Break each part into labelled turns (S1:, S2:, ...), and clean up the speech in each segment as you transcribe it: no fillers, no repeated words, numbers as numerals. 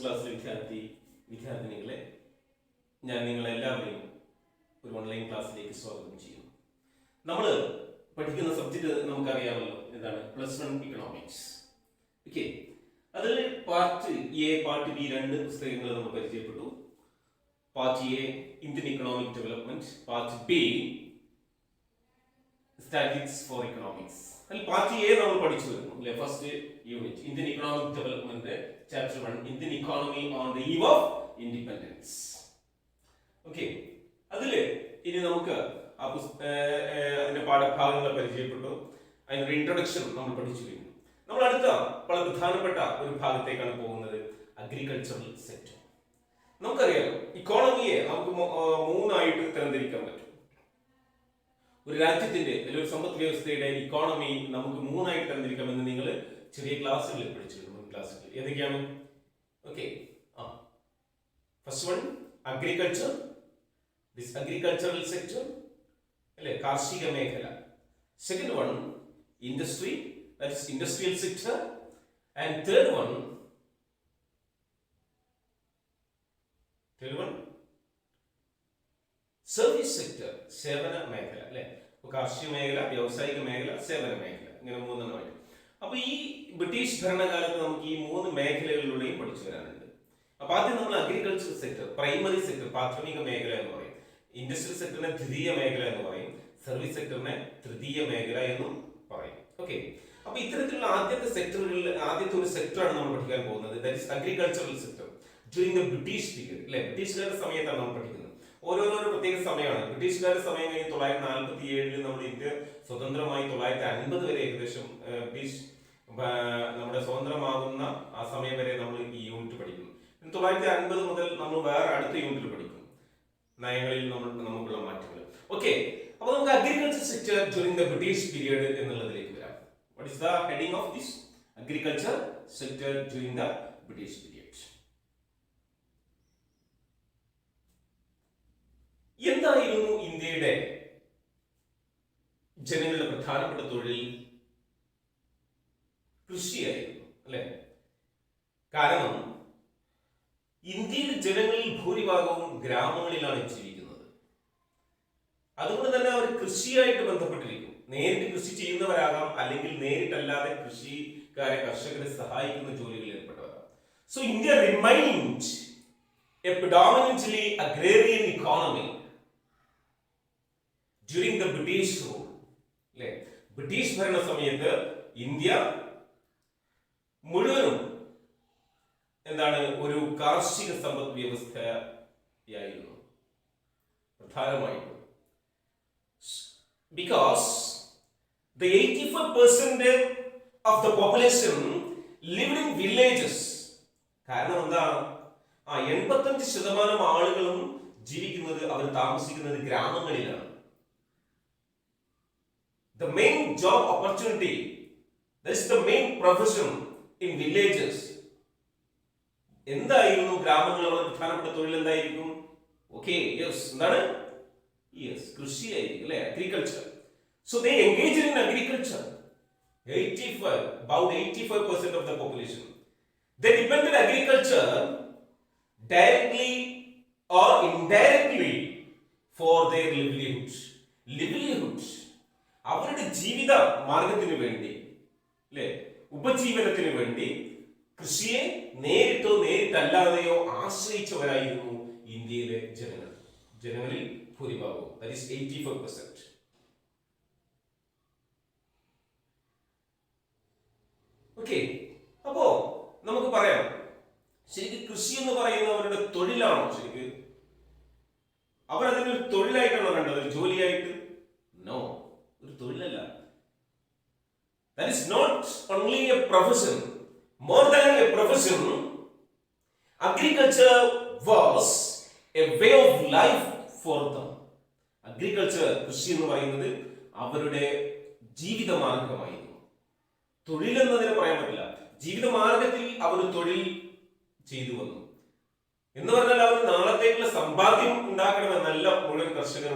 S1: ക്ലാസ്സിലെ വിദ്യാർത്ഥിനികളെ ഞാൻ നിങ്ങളെല്ലാവരെയും ഒരു ഓൺലൈൻ ക്ലാസ്സിലേക്ക് സ്വാഗതം ചെയ്യുന്നു. നമ്മൾ പഠിക്കുന്ന സബ്ജക്റ്റ് നമുക്കറിയാമല്ലോ, എന്താണ്? +1 ഇക്കണോമിക്സ്. ഓക്കെ, അതിൽ പാർട്ട് എ, പാർട്ട് ബി രണ്ട് പുസ്തകങ്ങൾ നമ്മൾ പരിചയപ്പെട്ടു. Part A Indian economic development, part B statistics four economics. അതിൽ പാർട്ട് എ നമ്മൾ പഠിച്ചു വരുന്നു അല്ലെ. First unit Indian economic development, chapter 1 Indian economy on the eve of independence. Okay, അതില് ഇനി നമുക്ക് അതിന്റെ പാഠഭാഗങ്ങളെ പരിചയപ്പെട്ടു. അതിനൊരു ഇൻട്രൊഡക്ഷൻ നമ്മൾ പഠിച്ചു കഴിഞ്ഞു. നമ്മൾ അടുത്ത വളരെ പ്രധാനപ്പെട്ട ഒരു ഭാഗത്തേക്കാണ് പോകുന്നത്, അഗ്രികൾച്ചറൽ സെക്ടർ. നമുക്കറിയാം, ഇക്കോണമിയെ നമുക്ക് മൂന്നായിട്ട് തരംതിരിക്കാൻ പറ്റും. ഒരു രാജ്യത്തിന്റെ അല്ലെങ്കിൽ ഒരു സമ്പദ് വ്യവസ്ഥയുടെ ഇക്കോണമി നമുക്ക് മൂന്നായിട്ട് തരംതിരിക്കാമെന്ന് നിങ്ങൾ ചെറിയ ക്ലാസ്സുകളിൽ പഠിച്ചിട്ടുണ്ട്, മുൻ ക്ലാസ്സുകളിൽ. ഏതൊക്കെയാണ്? Okay, first one agriculture, this agricultural sector അല്ലെ, കാർഷിക മേഖല. Second one industry, that is industrial sector. And third one service sector, സേവന മേഖല അല്ലെ. കാർഷിക മേഖല, വ്യാവസായിക മേഖല, സേവന മേഖല, ഇങ്ങനെ മൂന്നെണ്ണമായിട്ട്. അപ്പൊ ഈ ബ്രിട്ടീഷ് ഭരണകാലത്ത് നമുക്ക് ഈ മൂന്ന് മേഖലകളിലൂടെയും പഠിച്ചു വരാനുണ്ട്. അപ്പൊ ആദ്യം നമ്മൾ അഗ്രികൾച്ചർ സെക്ടർ, പ്രൈമറി സെക്ടർ, പ്രാഥമിക മേഖല എന്ന് പറയും. ഇൻഡസ്ട്രിയൽ സെക്ടറിനെ ദ്വിതീയ മേഖല എന്ന് പറയും. സർവീസ് സെക്ടറിനെ തൃതീയ മേഖല എന്നും പറയും. ഓക്കെ, അപ്പൊ ഇത്തരത്തിലുള്ള ആദ്യത്തെ ഒരു സെക്ടറാണ് നമ്മൾ പഠിക്കാൻ പോകുന്നത്, that is agricultural sector during the British period അല്ലെ. ബ്രിട്ടീഷുകാരുടെ സമയത്താണ് നമ്മൾ പഠിക്കുന്നത്. ഓരോരോ പ്രത്യേക സമയമാണ്. ബ്രിട്ടീഷുകാരുടെ സമയം കഴിഞ്ഞ് 947 നമ്മൾ ഇന്ത്യ സ്വതന്ത്രമായി 950 വരെ ഏകദേശം ബ്രിട്ടീഷ് നമ്മുടെ സ്വതന്ത്രമാകുന്ന ആ സമയം വരെ നമ്മൾ ഈ യൂണിറ്റ് പഠിക്കുന്നു. 950 മുതൽ നമ്മൾ വേറെ അടുത്ത യൂണിറ്റിൽ പഠിക്കും, നയങ്ങളിൽ നമുക്കുള്ള മാറ്റങ്ങൾ. ഓക്കെ, അപ്പൊ നമുക്ക് agriculture sector during the British period എന്നുള്ളതിലേക്ക് വരാം. What is the heading of this agriculture sector during the British period? എന്തായിരുന്നു ഇന്ത്യയുടെ ജനങ്ങളുടെ പ്രധാനപ്പെട്ട തൊഴിൽ? കൃഷിയായിരുന്നു അല്ലെ. കാരണം ഇന്ത്യയിലെ ജനങ്ങളിൽ ഭൂരിഭാഗവും ഗ്രാമങ്ങളിലാണ് ജീവിക്കുന്നത്. അതുകൊണ്ട് തന്നെ അവർ കൃഷിയായിട്ട് ബന്ധപ്പെട്ടിരിക്കും. നേരിട്ട് കൃഷി ചെയ്യുന്നവരാകാം, അല്ലെങ്കിൽ നേരിട്ടല്ലാതെ കർഷകരെ സഹായിക്കുന്ന ജോലികളിൽ ഏർപ്പെട്ടവരാകാം. So India remained a predominantly agrarian economy during the British rule. അല്ലെ, ബ്രിട്ടീഷ് ഭരണ സമയത്ത് ഇന്ത്യ മുഴുവനും എന്താണ്, ഒരു കാർഷിക സമ്പദ് വ്യവസ്ഥയായിരുന്നു പ്രധാനമായിട്ടും. Because the 85% of the population lived in villages. കാരണം എന്താണ്? 85% ആളുകളും ജീവിക്കുന്നത്, അവർ താമസിക്കുന്നത് ഗ്രാമങ്ങളിലാണ്. The main job opportunity, that is the main profession in villages. എന്തായിരുന്നു ഗ്രാമങ്ങളിലുള്ള പ്രധാനപ്പെട്ട തൊഴിൽ? എന്തായിരിക്കും? ഓക്കെ, യെസ്, എന്താണ്? യെസ്, കൃഷിയായിരിക്കും അല്ലെ, agriculture. So they engaged in agriculture. About 85% of the population. They depended agriculture directly or indirectly for their livelihood. അവരുടെ ജീവിത മാർഗത്തിന് വേണ്ടി അല്ലെ, ഉപജീവനത്തിന് വേണ്ടി കൃഷിയെ നേരിട്ടോ നേരിട്ടല്ലാതെയോ ആശ്രയിച്ചവരായിരുന്നു ഇന്ത്യയിലെ ജനങ്ങളിൽ ഭൂരിഭാഗവും. That is 85%. ഓക്കെ, അപ്പോ നമുക്ക് പറയാം, ശരിക്കും കൃഷി എന്ന് പറയുന്നവരുടെ തൊഴിലാണോ? ശരിക്ക് അവരതിനൊരു തൊഴിലായിട്ടാണോ കണ്ടത്, ഒരു ജോലിയായിട്ട്? നോ, ഒരു തൊഴിലല്ല. That is not only a profession, more than a profession. Agriculture was a way of life for them. Agriculture, കൃഷി എന്ന് പറയുന്നത് അവരുടെ ജീവിതമാർഗമായിരുന്നു. തൊഴിൽ എന്നതിനെ പറയാൻ പറ്റില്ല, ജീവിതമാർഗത്തിൽ അവർ തൊഴിൽ ചെയ്തു വന്നു എന്ന് പറഞ്ഞാൽ അവർ നാളത്തേക്കുള്ള സമ്പാദ്യം ഉണ്ടാക്കണമെന്നല്ല മുഴുവൻ കർഷകർ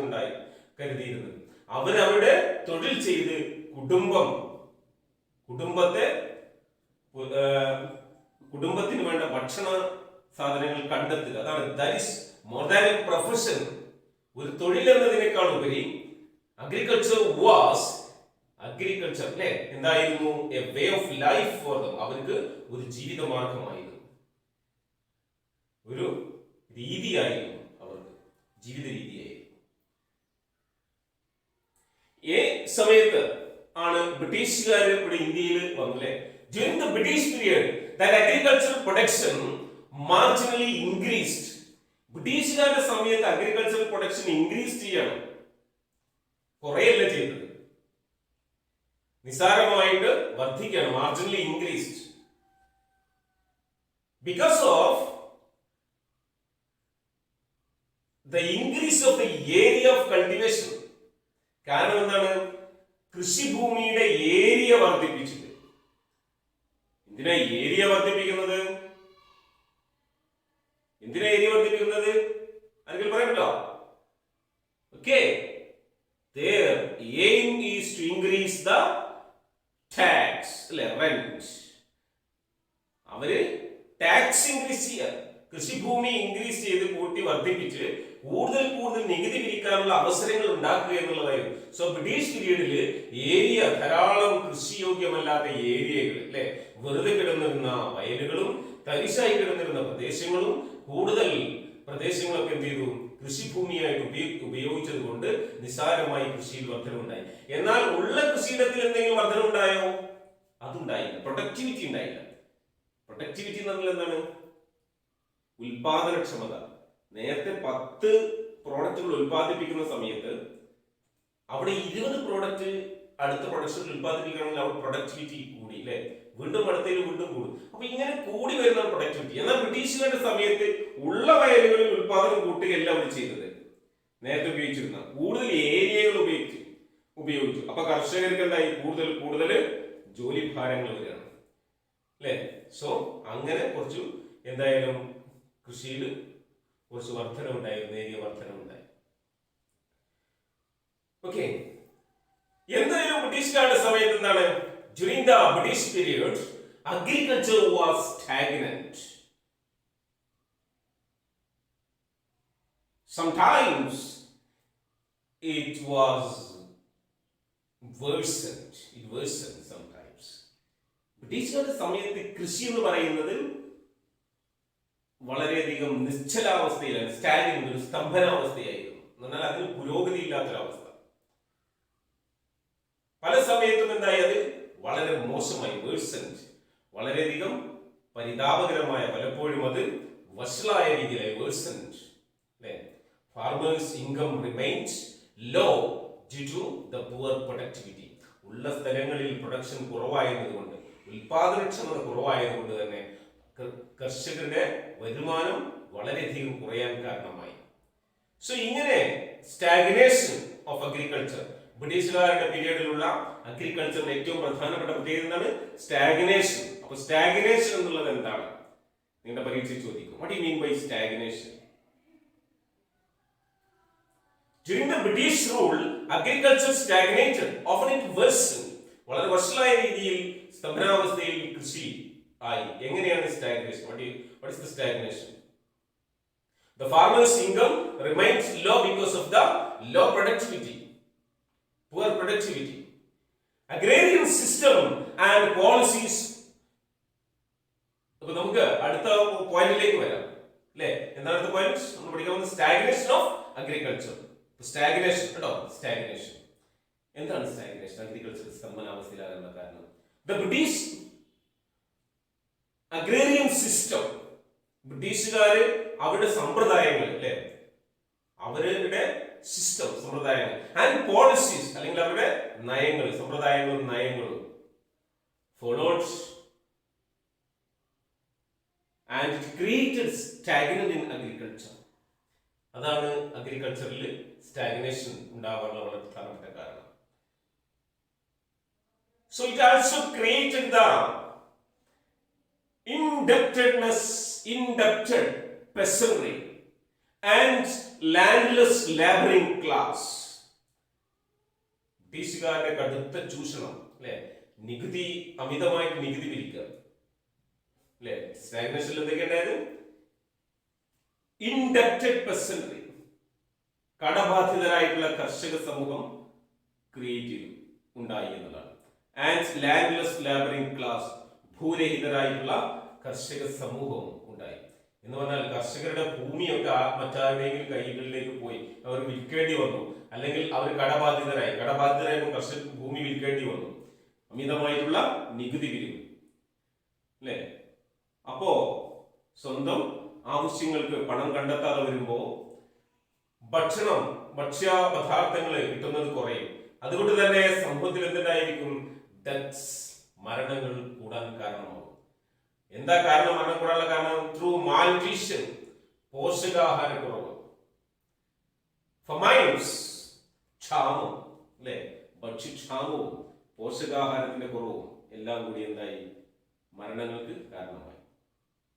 S1: കരുതിയിരുന്നത്. അവരവരുടെ തൊഴിൽ ചെയ്ത് കുടുംബത്തിന് വേണ്ട ഭക്ഷണ സാധനങ്ങൾ കണ്ടെത്തുക. അതാണ് that is more than A profession. ഒരു തൊഴിൽ എന്നതിനേക്കാൾ ഉപരി അഗ്രികൾച്ചർ അല്ലേ എന്തായിരുന്നു? A way of life for dum. അവർക്ക് ഒരു ജീവിത മാർഗമായിരുന്നു, ഒരു രീതിയായിരുന്നു, അവർക്ക് ജീവിത രീതിയായിരുന്നു. ഈ സമയത്ത് ആണ് ബ്രിട്ടീഷുകാർ ഇവിടെ ഇന്ത്യയിൽ വന്നില്ലേ. During the British period, that agricultural production marginally increased. ബ്രിട്ടീഷുകാരുടെ സമയത്ത് അഗ്രികൾച്ചറൽ പ്രൊഡക്ഷൻ ഇൻക്രീസ് ചെയ്യണം, കുറയല്ല ചെയ്തത്, നിസാരമായിട്ട് വർദ്ധിക്കണം, marginally increased. Because of the increase of the area of cultivation. കാരണം എന്താണ്? കൃഷിഭൂമിയുടെ ഏരിയ വർദ്ധിപ്പിച്ചത്. എന്തിനാ ഏരിയ വർദ്ധിപ്പിക്കുന്നത്? ആരെങ്കിലും പറയാൻ പറ്റോ? Okay, their aim is to increase the tax, അല്ലെ, rent. അവര് ടാക്സ് ഇൻക്രീസ് ചെയ്യുക, കൃഷിഭൂമി ഇൻക്രീസ് ചെയ്ത് കൂട്ടി വർദ്ധിപ്പിച്ച് കൂടുതൽ നികുതി പിരിക്കാനുള്ള അവസരങ്ങൾ ഉണ്ടാക്കുക എന്നുള്ളതായിരുന്നു. സോ ബ്രിട്ടീഷ് പീരീഡിൽ ഏരിയ, ധാരാളം കൃഷിയോഗ്യമല്ലാത്ത ഏരിയകൾ, അല്ലെ, വെറുതെ കിടന്നിരുന്ന വയലുകളും തരിശായി കിടന്നിരുന്ന പ്രദേശങ്ങളും കൂടുതൽ പ്രദേശങ്ങളൊക്കെ എന്ത് ചെയ്തു? കൃഷിഭൂമിയായിട്ട് ഉപയോഗിച്ചത് കൊണ്ട് നിസ്സാരമായി കൃഷിയിൽ വർധനമുണ്ടായി. എന്നാൽ ഉള്ള കൃഷിയിടത്തിൽ എന്തെങ്കിലും വർധനമുണ്ടായോ? അതുണ്ടായില്ല. പ്രൊഡക്ടിവിറ്റി ഉണ്ടായില്ല. പ്രൊഡക്ടിവിറ്റി എന്ന് പറഞ്ഞാൽ എന്താണ്? ഉൽപാദനക്ഷമത. നേരത്തെ 10 പ്രോഡക്റ്റുകൾ ഉൽപ്പാദിപ്പിക്കുന്ന സമയത്ത് അവിടെ 20 പ്രോഡക്റ്റ് അടുത്ത പ്രൊഡക്ഷനിൽ ഉൽപ്പാദിപ്പിക്കണമെങ്കിൽ അവിടെ പ്രൊഡക്ടിവിറ്റി കൂടി, അല്ലെ, വീണ്ടും അടുത്തതിൽ വീണ്ടും കൂടും. അപ്പൊ ഇങ്ങനെ കൂടി വരുന്ന പ്രൊഡക്ടിവിറ്റി. എന്നാൽ ബ്രിട്ടീഷുകാരുടെ സമയത്ത് ഉള്ള വയലുകളിൽ ഉൽപാദനം കൂട്ടുകയല്ല അവർ ചെയ്തത്. നേരത്തെ ഉപയോഗിച്ചിരുന്ന കൂടുതൽ ഏരിയകൾ ഉപയോഗിച്ചു. അപ്പൊ കർഷകർക്ക് എന്തായി? കൂടുതൽ ജോലി ഭാരങ്ങൾ വരികയാണ്, അല്ലെ. സോ അങ്ങനെ കുറച്ചു എന്തായാലും കൃഷിയിൽ കുറച്ച് വർധന ഉണ്ടായിരുന്നു, ഏരിയ വർധന ഉണ്ടായി. ഓക്കെ, എന്തായാലും ബ്രിട്ടീഷുകാരുടെ സമയത്ത് എന്താണ്? During the British period, agriculture was stagnant. Sometimes it was worsened. It worsened sometimes. ബ്രിട്ടീഷുകാരുടെ സമയത്ത് കൃഷി എന്ന് പറയുന്നത് വളരെയധികം നിശ്ചലാവസ്ഥയിലാണ്, സ്റ്റാഗ്നന്റ്, ഒരു സ്തംഭനാവസ്ഥയായിരുന്നു. എന്നാൽ അതിന് പുരോഗതി ഇല്ലാത്തൊരവസ്ഥ. പല സമയത്തും എന്തായി? അത് വളരെ മോശമായി, വേഴ്സൻഡ്, വളരെയധികം പരിതാപകരമായ, പലപ്പോഴും അത് വഷളായ രീതിയിലായി, വേഴ്സൻഡ്, അല്ലേ. Farmers income remains low due to the poor productivity. ഉള്ള സ്ഥലങ്ങളിൽ പ്രൊഡക്ഷൻ കുറവായതുകൊണ്ട്, ഉൽപാദനക്ഷമത കുറവായതുകൊണ്ട് തന്നെ കർഷകരുടെ വരുമാനം വളരെയധികം കുറയാൻ കാരണമായി. സോ ഇങ്ങനെ സ്റ്റാഗ്നേഷൻ ഓഫ് അഗ്രികൾച്ചർ, ബ്രിട്ടീഷുകാരുടെ പീരീഡിലുള്ള അഗ്രികൾച്ചറിന്റെ ഏറ്റവും പ്രധാനപ്പെട്ട പ്രത്യേകത എന്താണ്? സ്റ്റാഗ്നേഷൻ. അപ്പൊ സ്റ്റാഗ്നേഷൻ എന്നുള്ളത് എന്താണ്? നിങ്ങളുടെ പരീക്ഷയിൽ ചോദിക്കും. What you mean by stagnation? During the British rule, agriculture stagnated. Often it worsened. വളരെ വഷളായ രീതിയിൽ, സ്തംഭനാവസ്ഥയിൽ കൃഷി ആയി. എങ്ങനെയാണ് stagnation? What is the stagnation? The farmer's income remains low because of the low productivity. Poor productivity. Agrarian system and policies. അപ്പോൾ നമുക്ക് അടുത്ത പോയിന്റിലേക്ക് വരാം, അല്ലേ. എന്താണ് അടുത്ത പോയിന്റ്? നമ്മൾ പഠിക്കാൻ പോകുന്നത് സ്റ്റാഗ്നേഷൻ ഓഫ് അഗ്രികൾച്ചർ. സ്റ്റാഗ്നേഷൻ കേട്ടോ, സ്റ്റാഗ്നേഷൻ. എന്താണ് സ്റ്റാഗ്നേഷൻ? അഗ്രികൾച്ചർ സ്തംഭനാവസ്ഥയിലാകാനുള്ള കാരണം. ദ ബ്രിട്ടീഷ് അഗ്രേറിയൻ സിസ്റ്റം, ബ്രിട്ടീഷുകാര് അവരുടെ സമ്പ്രദായങ്ങൾ, അല്ലെ, അവരുടെ സിസ്റ്റം, സമ്പ്രദായങ്ങൾ, ആൻഡ് പോളിസീസ്, അല്ലെങ്കിൽ അവരുടെ നയങ്ങൾ, സമ്പ്രദായങ്ങളും നയങ്ങളും followed and it created stagnant in agriculture. അതാണ് അഗ്രികൾച്ചറിൽ സ്റ്റാഗ്നേഷൻ ഉണ്ടാവാനുള്ള വളരെ പ്രധാനപ്പെട്ട കാരണം. So it also created the indebted peasantry and landless laboring class. ബ്രിട്ടീഷുകാരുടെ കടുത്ത ചൂഷണം, അല്ലെ, അമിതമായിട്ട് നികുതി പിരിക്കുക, അല്ലെ. സ്റ്റാഗ്നേഷനിൽ എന്തൊക്കെ ഉണ്ടായത്? ഇൻഡക്റ്റഡ് പെസൻട്രി, കടബാധിതരായിട്ടുള്ള കർഷക സമൂഹം ക്രിയേറ്റ് ചെയ്തു, ഉണ്ടായി എന്നതാണ്. ആൻഡ് ലാൻഡ്ലെസ് ലേബറിംഗ് ക്ലാസ്, ഭൂരഹിതരായിട്ടുള്ള കർഷക സമൂഹവും ഉണ്ടായി. എന്ന് പറഞ്ഞാൽ കർഷകരുടെ ഭൂമിയൊക്കെ മറ്റാരുടെയെങ്കിലും കൈകളിലേക്ക് പോയി, അവർ വിൽക്കേണ്ടി വന്നു, അല്ലെങ്കിൽ അവർ കടബാധിതരായപ്പോൾ കർഷക ഭൂമി വിൽക്കേണ്ടി വന്നു, അമിതമായിട്ടുള്ള നികുതി പിരിവ്, അല്ലേ? അപ്പോ സ്വന്തം ആവശ്യങ്ങൾക്ക് പണം കണ്ടെത്താതെ വരുമ്പോ ഭക്ഷ്യ പദാർത്ഥങ്ങൾ കിട്ടുന്നത് കുറയും. അതുകൊണ്ട് തന്നെ സമൂഹത്തിൽ എന്തുണ്ടായിരിക്കും? ഡെത്ത്സ്, മരണങ്ങൾ കൂടാൻ കാരണമാകും. എന്താ കാരണം? മരണം കൂടാനുള്ള കാരണം ത്രൂ മാൽന്യൂട്രീഷൻ, പോഷകാഹാരക്കുറവ്, ഫമൈൻസ്, ക്ഷാമം, അല്ലെ? ഭക്ഷ്യക്ഷാമവും പോഷകാഹാരത്തിന്റെ കുറവും എല്ലാം കൂടി എന്തായി? മരണങ്ങൾക്ക് കാരണമായി.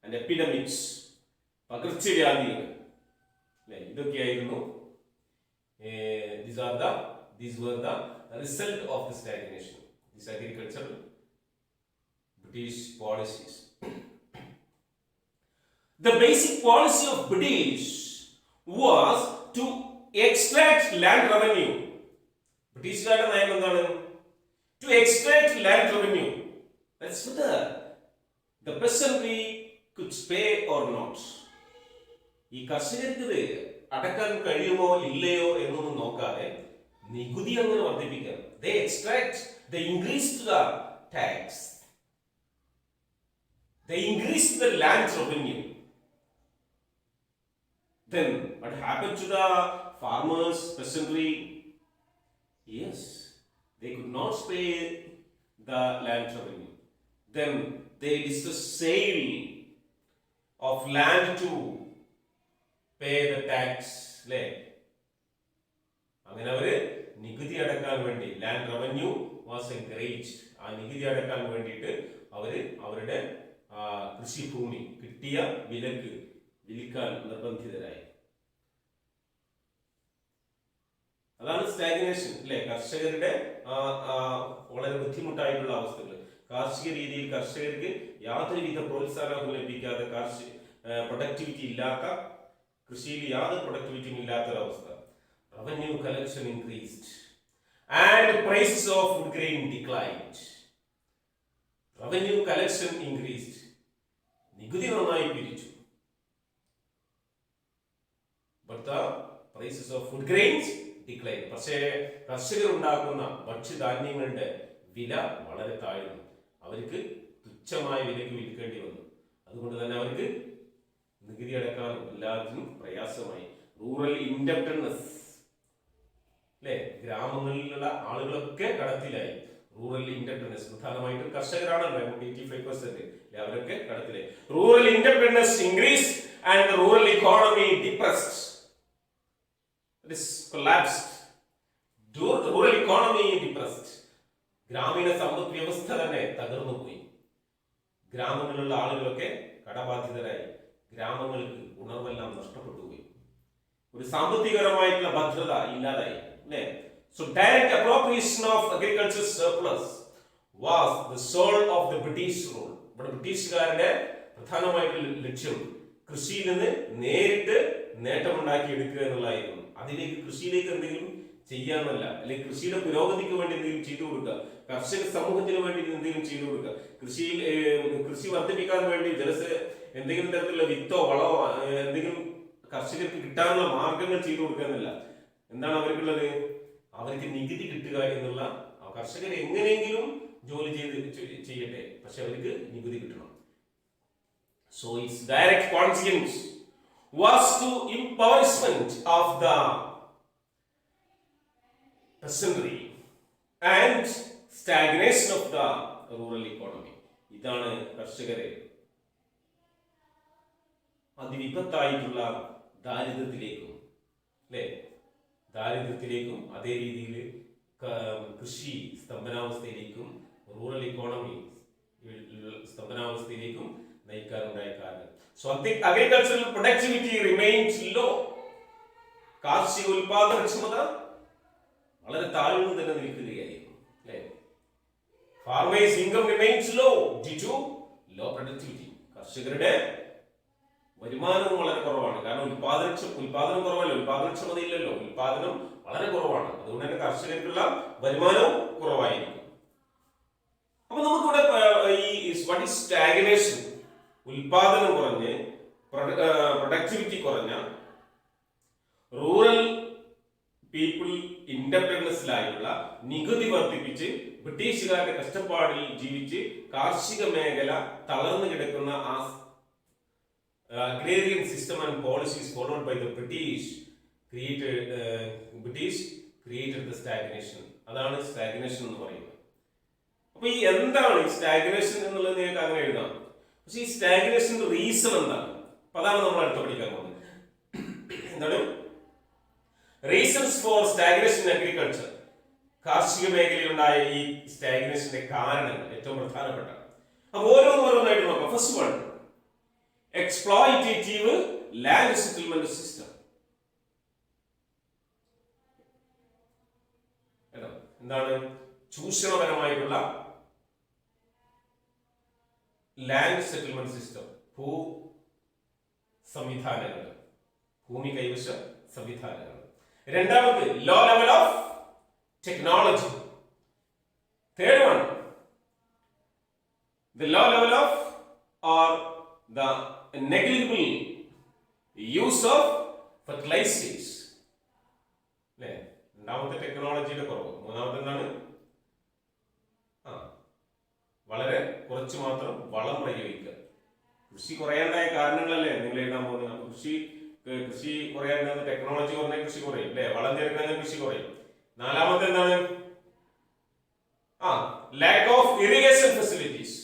S1: ആൻഡ് എപ്പിഡമിക്സ്, പകർച്ചവ്യാധികൾ, അല്ലെ? ഇതൊക്കെയായിരുന്നു these were the result of the stagnation, these agricultural British policies. The basic policy of British was to extract land revenue. ബ്രിട്ടീഷുകാരുടെ നയം എന്താണ്? To extract land revenue. That's whether the peasantry could pay or not. ഈ കർഷകർക്ക് അടക്കാൻ കഴിയുമോ ഇല്ലയോ എന്നൊന്നും നോക്കാതെ നികുതി അങ്ങനെ വർദ്ധിപ്പിക്കാം. They extract, they increased the tax, they increased the land revenue. Then what happened to the farmers, peasantry? Yes, they could not pay the land revenue. Then they did the sale of land to pay the tax, അല്ലേ? അങ്ങനെ അവര് നികുതി അടക്കാൻ വേണ്ടി, land revenue was encouraged, ആ നികുതി അടക്കാൻ വേണ്ടിയിട്ട് അവര് അവരുടെ കൃഷിഭൂമി കിട്ടിയ വിലക്ക് വിൽക്കാൻ നിർബന്ധിതരായി. അതാണ് സ്റ്റാഗ്നേഷൻ, അല്ലെ? കർഷകരുടെ വളരെ ബുദ്ധിമുട്ടായിട്ടുള്ള അവസ്ഥകൾ. കാർഷിക രീതിയിൽ കർഷകർക്ക് യാതൊരുവിധ പ്രോത്സാഹനവും ലഭിക്കാതെ, പ്രൊഡക്ടിവിറ്റി ഇല്ലാത്ത, കൃഷിയിൽ യാതൊരു പ്രൊഡക്ടിവിറ്റിയും ഇല്ലാത്തൊരവസ്ഥ. Revenue collection increased and prices of food grain declined. Revenue collection increased, നികുതി നന്നായി പിരിച്ചു. But the prices of food grains declined. പക്ഷേ കർഷകർ ഉണ്ടാക്കുന്ന ഭക്ഷ്യധാന്യങ്ങളുടെ വില വളരെ താഴ്ന്നു. അവർക്ക് തുച്ഛമായ വിലയ്ക്ക് വിൽക്കേണ്ടി വന്നു. അതുകൊണ്ട് തന്നെ അവർക്ക് നികുതി അടക്കാനും എല്ലാത്തിനും പ്രയാസമായി. റൂറൽ ഇൻഡപ്റ്റഡ്നെസ്, അല്ലെ? ഗ്രാമങ്ങളിലുള്ള ആളുകളൊക്കെ കടത്തിലായി. റൂറൽ ഇൻഡപ്റ്റഡ്നെസ് പ്രധാനമായിട്ടും കർഷകരാണല്ലോ, 85%, അവരൊക്കെ കടത്തിലായി. Rural indebtedness increase and the rural economy depressed. This collapsed. Rural economy depressed. ഗ്രാമീണ സമ്പദ് വ്യവസ്ഥ തന്നെ തകർന്നു പോയി. ഗ്രാമങ്ങളിലുള്ള ആളുകളൊക്കെ കടബാധിതരായി. ഗ്രാമങ്ങൾക്ക് ഉണർവെല്ലാം നഷ്ടപ്പെട്ടു പോയി. ഒരു സാമ്പത്തികപരമായിട്ടുള്ള ഭദ്രത ഇല്ലാതായി, അല്ലേ? So direct appropriation of agriculture surplus was the soul of the British rule. ഇവിടെ ബ്രിട്ടീഷുകാരുടെ പ്രധാനമായിട്ടുള്ള ലക്ഷ്യം കൃഷിയിൽ നിന്ന് നേരിട്ട് നേട്ടമുണ്ടാക്കി എടുക്കുക എന്നുള്ളതായിരുന്നു. അതിലേക്ക്, കൃഷിയിലേക്ക് എന്തെങ്കിലും ചെയ്യാനല്ല, അല്ലെങ്കിൽ കൃഷിയുടെ പുരോഗതിക്ക് വേണ്ടി എന്തെങ്കിലും ചെയ്തു കൊടുക്കുക, കർഷക സമൂഹത്തിന് വേണ്ടി എന്തെങ്കിലും ചെയ്തു കൊടുക്കുക, കൃഷി വർദ്ധിപ്പിക്കാൻ വേണ്ടി എന്തെങ്കിലും തരത്തിലുള്ള വിത്തോ വളമോ എന്തെങ്കിലും കർഷകർക്ക് കിട്ടാനുള്ള മാർഗങ്ങൾ ചെയ്തു കൊടുക്കുക എന്നല്ല. എന്താണ് അവർക്കുള്ളത്? അവർക്ക് നികുതി കിട്ടുക എന്നുള്ള, കർഷകർ എങ്ങനെയെങ്കിലും ജോലി ചെയ്യട്ടെ, പക്ഷെ അവർക്ക് നികുതി കിട്ടണം. So its direct consequence was to impoverishment of the peasantry and stagnation of the rural economy. ഇതാണ് കർഷകരെ അതിവിപത്തായിട്ടുള്ള ദാരിദ്ര്യത്തിലേക്കും, അല്ലേ? ദാരിദ്ര്യത്തിലേക്കും അതേ രീതിയിൽ കൃഷി സ്തംഭനാവസ്ഥയിലേക്കും റൂറൽ ഇക്കോണമി സ്തംഭനാവസ്ഥയിലേക്കും നയിക്കാനുണ്ടായ കാരണം. So agricultural productivity remains low. കാർഷിക ഉൽപാദനക്ഷമത വളരെ താഴ്ന്നു തന്നെ നിൽക്കുകയായിരുന്നു, അല്ലേ? Farmers' income remains low due to low productivity. കർഷകരുടെ വരുമാനവും വളരെ കുറവാണ്, കാരണം ഉൽപാദനം കുറവല്ല, ഉൽപാദനക്ഷമതയില്ലല്ലോ, ഉൽപാദനം വളരെ കുറവാണ്. അതുകൊണ്ട് തന്നെ കർഷകർക്കുള്ള വരുമാനവും കുറവായിരിക്കും. അപ്പൊ നമുക്കിവിടെ ഈ വാട്ട് ഈസ് സ്റ്റാഗ്നേഷൻ, ഉൽപാദനം കുറഞ്ഞ് പ്രൊഡക്ടിവിറ്റി കുറഞ്ഞ റൂറൽ പീപ്പിൾ ഇൻഡിപെൻഡൻസിലായുള്ള നികുതി വർദ്ധിപ്പിച്ച് ബ്രിട്ടീഷുകാരുടെ കഷ്ടപ്പാടിൽ ജീവിച്ച് കാർഷിക മേഖല തളർന്നു കിടക്കുന്ന ആ agrarian system and policies followed by the British created the stagnation. അതാണ് സ്റ്റാഗ്നേഷൻ എന്ന് പറയുന്നത്. അപ്പൊ ഈ എന്താണ് ഈ സ്റ്റാഗ്നേഷൻ എന്നുള്ളത് നിങ്ങൾക്ക് അങ്ങനെ എഴുതാം. പക്ഷെ ഈ സ്റ്റാഗ്നേഷന്റെ റീസൺ എന്താണ്? അതാണ് നമ്മൾ അടുത്ത പഠിക്കാൻ പോകുന്നത്. എന്താണ് reasons for stagnation in agriculture? കാർഷിക മേഖലയിലുണ്ടായ ഈ സ്റ്റാഗ്നേഷന്റെ കാരണങ്ങൾ ഏറ്റവും പ്രധാനപ്പെട്ട. അപ്പൊ ഓരോന്നായിട്ട് നോക്കാം. First one, exploitative land settlement system. എന്താണ്? ചൂഷണപരമായിട്ടുള്ള ലാൻഡ് സെറ്റിൽമെന്റ് സിസ്റ്റം, ഭൂ സംവിധാനങ്ങൾ, ഭൂമി കൈവശ സംവിധാനങ്ങൾ. രണ്ടാമത്, low level of technology. Third one, the low level of or the negligible use of fertilizers. അല്ലേ? രണ്ടാമത്തെ ടെക്നോളജിയുടെ കുറവ്. മൂന്നാമത്തെ എന്താണ്? വളരെ കുറച്ച് മാത്രം വളം പ്രയോഗിക്കുക. കൃഷി കുറയാണ്ടായ കാരണങ്ങളല്ലേ നിങ്ങൾ എഴുതാൻ പോകുന്നത്. അപ്പൊ കൃഷി കുറയാണ്ടാകുന്ന ടെക്നോളജി കുറഞ്ഞാൽ കൃഷി കുറയും, അല്ലെ? വളം ചേർക്കാൻ കൃഷി കുറയും. നാലാമത്തെ എന്താണ്? Lack of irrigation facilities.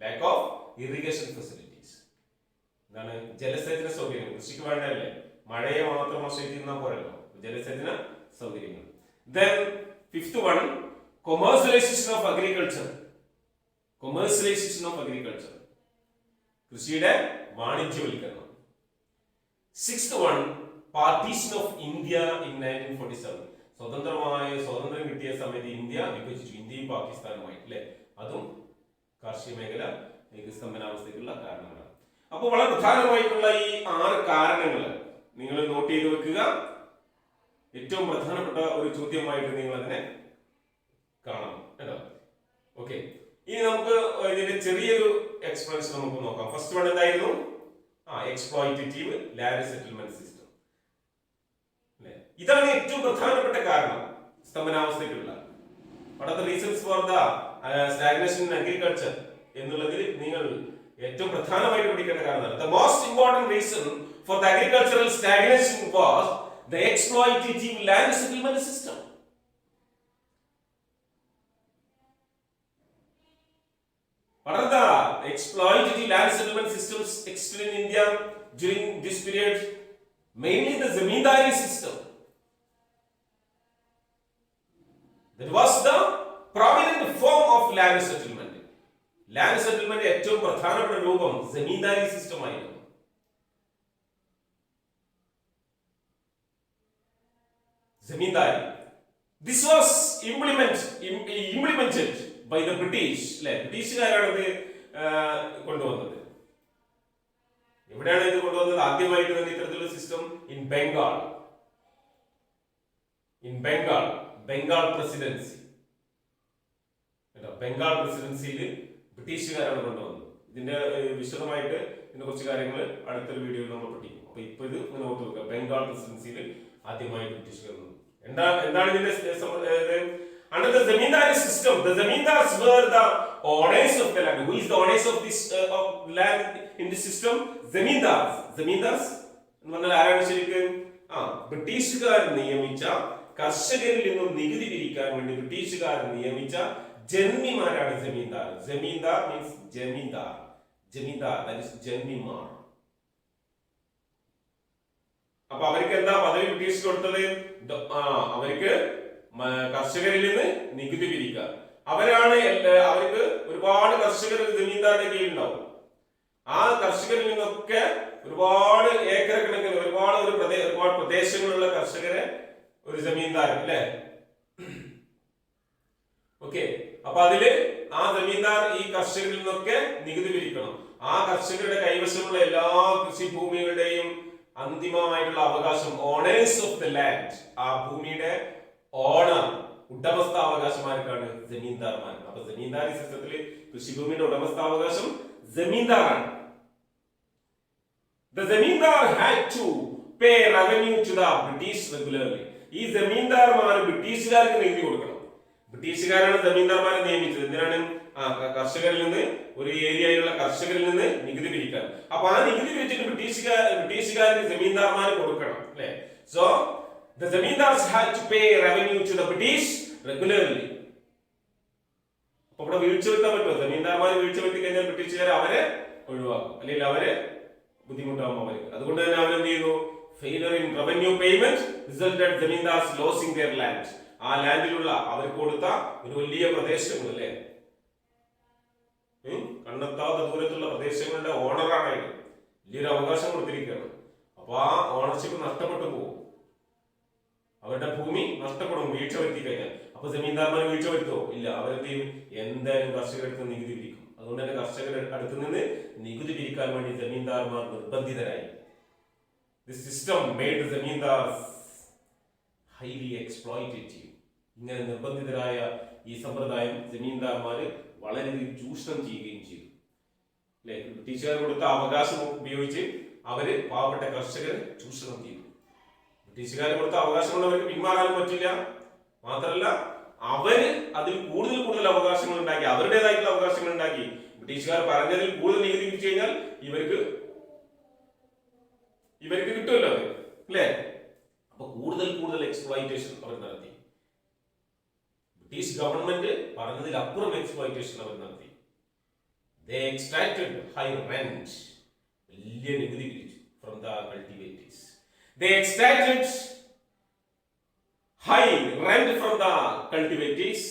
S1: Lack of irrigation facilities എന്താണ്? ജലസേചന സൗകര്യം. കൃഷിക്ക് വേണ്ടല്ലേ, മഴയെ മാത്രം ആശ്രയിച്ചിരുന്നാൽ പോരല്ലോ, ജലസേചന സൗകര്യങ്ങൾ. Then fifth one, commercialization of agriculture. കൃഷിയുടെ വാണിജ്യവൽക്കരണം. Sixth one, partition of India in 1947. സ്വാതന്ത്ര്യം കിട്ടിയ സമയത്ത് ഇന്ത്യ വിഭജിച്ചു, ഇന്ത്യയും പാകിസ്ഥാനുമായി, അല്ലെ? അതും കാർഷിക മേഖല സ്തംഭനാവസ്ഥയ്ക്കുള്ള കാരണങ്ങളാണ്. അപ്പോൾ വളരെ പ്രധാനമായിട്ടുള്ള ഈ 6 കാരണങ്ങൾ നിങ്ങൾ നോട്ട് ചെയ്ത് വെക്കുക. ഏറ്റവും പ്രധാനപ്പെട്ട ഒരു ചോദ്യമായിട്ട് നിങ്ങൾ അതിനെ കാണണം കേട്ടോ. ഓക്കെ, ഇനി നമുക്ക് ഇതിന്റെ ചെറിയൊരു എക്സ്പ്ലനേഷൻ നമുക്ക് നോക്കാം. ഫസ്റ്റ് വൺ എന്തായിരുന്നു? Exploitative land settlement system. ഇതാണ് ഏറ്റവും പ്രധാനപ്പെട്ട കാരണം സ്തംഭനാവസ്ഥയ്ക്കുള്ള. What are the reasons for the stagnation in agriculture എന്നുള്ളതിൽ നിങ്ങൾ ഏറ്റവും പ്രധാനമായിട്ട് പഠിക്കേണ്ട കാരണമാണ്. The most important reason for the agricultural stagnation was the exploitative land settlement system. What are the exploitative land settlement systems existed in India during this period? Mainly the zamindari system. That was the prominent form of land settlement. Land settlement ഏറ്റവും പ്രധാനപ്പെട്ട രൂപം zamindari system ആയിരുന്നു. Zamindari. This was implemented by the British. അല്ലെ, ബ്രിട്ടീഷുകാരാണ് ഇത് കൊണ്ടുവന്നത്. എവിടെയാണ് ഇത് കൊണ്ടുവന്നത്? ആദ്യമായിട്ട് തന്നെ ഇത്തരത്തിലുള്ള system in Bengal. Bengal presidency. Bengal പ്രസിഡൻസിയിൽ ബ്രിട്ടീഷുകാരാണ് കൊണ്ടുവന്നത്. ഇതിന്റെ വിശദമായിട്ട് ഇതിന്റെ കുറച്ച് കാര്യങ്ങൾ അടുത്തൊരു വീഡിയോയിൽ നമ്മൾ പഠിക്കും. അപ്പൊ ഇപ്പൊ ഇത് നോക്കി നോക്കുക. ബംഗാൾ പ്രസിഡൻസിയിൽ ആദ്യമായിട്ട് ബ്രിട്ടീഷുകാർ വന്നു. എന്താണ് ഇതിന്റെ under the zamindari system, the zamindars were the owners of the land. Who is the owners of this of land in this system? zamindars എന്ന് പറഞ്ഞാൽ ആരാണ് ശരിക്കും? ബ്രിട്ടീഷുകാർ നിയമിച്ച, കർഷകരിൽ നിന്നും നികുതി പിരിക്കാൻ വേണ്ടി ബ്രിട്ടീഷുകാർ നിയമിച്ച ജന്മിമാരാണ് zamindar. Zamindar means zamindar, that is ജന്മിമാർ. അപ്പൊ അവർക്ക് എന്താ പദവി ബ്രിട്ടീഷ് കൊടുത്തത്? അവർക്ക് കർഷകരിൽ നിന്ന് നികുതി പിരിക്കുക. അവർക്ക് ഒരുപാട് കർഷകർ ജമീന്ദാരുടെ കീഴിലുണ്ടാവും. ആ കർഷകരിൽ നിന്നൊക്കെ ഒരുപാട് ഏക്കർ കണക്കിന് ഒരുപാട് പ്രദേശങ്ങളുള്ള കർഷകരെ ഒരു ജമീന്ദാർ, അല്ലെ? ഓക്കെ, അപ്പൊ അതില് ആ ജമീന്ദാർ ഈ കർഷകരിൽ നിന്നൊക്കെ നികുതി പിരിക്കണം. ആ കർഷകരുടെ കൈവശമുള്ള എല്ലാ കൃഷിഭൂമികളുടെയും അന്തിമമായിട്ടുള്ള അവകാശം, ഓണേഴ്സ് ഓഫ് ദ ലാൻഡ്, ആ ഭൂമിയുടെ ഓണർ, ഉടമസ്ഥാവകാശമാർക്കാണ് ജമീന്ദാർമാർക്ക്. അപ്പൊ ജമീന്ദാരി സിസ്റ്റത്തില് കൃഷിഭൂമിയുടെ ഉടമസ്ഥാവകാശം ജമീന്ദാറാണ്. The zamindar had to pay revenue to the British regularly. ഈ ജമീന്ദാർമാർ ബ്രിട്ടീഷുകാർക്ക് നികുതി കൊടുക്കണം. ബ്രിട്ടീഷുകാരാണ് ജമീന്ദാർമാരെ നിയമിച്ചത്. എന്തിനാണ്? കർഷകരിൽ നിന്ന്, ഒരു ഏരിയയിലുള്ള കർഷകരിൽ നിന്ന് നികുതി പിരിക്കാൻ. അപ്പൊ ആ നികുതി പിരിച്ചിട്ട് ബ്രിട്ടീഷുകാർക്ക് ജമീന്ദാർമാർ കൊടുക്കണം, അല്ലെ? So the zamindars had to pay revenue to the British regularly. അപ്പൊ ഇവിടെ വീഴ്ച വരുത്താൻ പറ്റുമോ? ജമീന്ദാർമാർ വീഴ്ച വരുത്തി കഴിഞ്ഞാൽ ബ്രിട്ടീഷുകാർ അവരെ ഒഴിവാക്കും, അല്ലെങ്കിൽ അവരെ ബുദ്ധിമുട്ടാവും അവർക്ക്. അതുകൊണ്ട് തന്നെ അവരെന്ത് ചെയ്യുന്നു? Failure in revenue payment resulted zamindars losing their land. ആ ലാൻഡിലുള്ള അവർക്ക് കൊടുത്ത ഒരു വലിയ പ്രദേശങ്ങൾ, അല്ലെ, കണ്ണെത്താത്ത ദൂരത്തുള്ള പ്രദേശങ്ങളുടെ ഓണറാണ് അയാൾ, വലിയൊരു അവകാശം കൊടുത്തിരിക്കുകയാണ്. അപ്പൊ ആ ഓണർഷിപ്പ് നഷ്ടപ്പെട്ടു പോകും, അവരുടെ ഭൂമി നഷ്ടപ്പെടും വീഴ്ച വരുത്തി കഴിഞ്ഞാൽ. അപ്പൊ ജമീന്ദാർമാർ വീഴ്ച വരുത്തുമോ? ഇല്ല. അവരെന്ത് ചെയ്യും? എന്തായാലും കർഷകരുടെ നികുതി പിരിക്കും. അതുകൊണ്ട് തന്നെ കർഷകരുടെ അടുത്ത് നിന്ന് നികുതി പിരിക്കാൻ വേണ്ടി ജമീന്ദാർമാർ നിർബന്ധിതരായി. This system made the zamindars highly exploitative. ഇങ്ങനെ നിർബന്ധിതരായ ഈ സമ്പ്രദായം ജമീന്ദാർമാര് വളരെയധികം ചൂഷണം ചെയ്യുകയും ചെയ്തു, അല്ലെ? ബ്രിട്ടീഷുകാർ കൊടുത്ത അവകാശം ഉപയോഗിച്ച് അവര് പാവപ്പെട്ട കർഷകരെ ചൂഷണം ചെയ്തു. ബ്രിട്ടീഷുകാർ കൊടുത്ത അവകാശങ്ങൾ അവർക്ക് പിന്മാറാനും പറ്റില്ല. മാത്രമല്ല, അവര് അതിൽ കൂടുതൽ അവകാശങ്ങൾ ഉണ്ടാക്കി, അവരുടേതായിട്ടുള്ള അവകാശങ്ങൾ ഉണ്ടാക്കി. ബ്രിട്ടീഷുകാർ പറഞ്ഞതിൽ കൂടുതൽ നികുതി പിരിച്ചു കഴിഞ്ഞാൽ ഇവർക്ക് കിട്ടുമല്ലോ അത്, അല്ലേ? അപ്പൊ കൂടുതൽ എക്സ്പ്ലോയിറ്റേഷൻ അവർ നടത്തി. ബ്രിട്ടീഷ് ഗവൺമെന്റ് പറഞ്ഞതിൽ അപ്പുറം എക്സ്പ്ലോയിറ്റേഷൻ അവർ നടത്തി. They extracted high rent. വലിയ നികുതി പിരിച്ചു from the cultivators. They extracted high rent from the cultivators.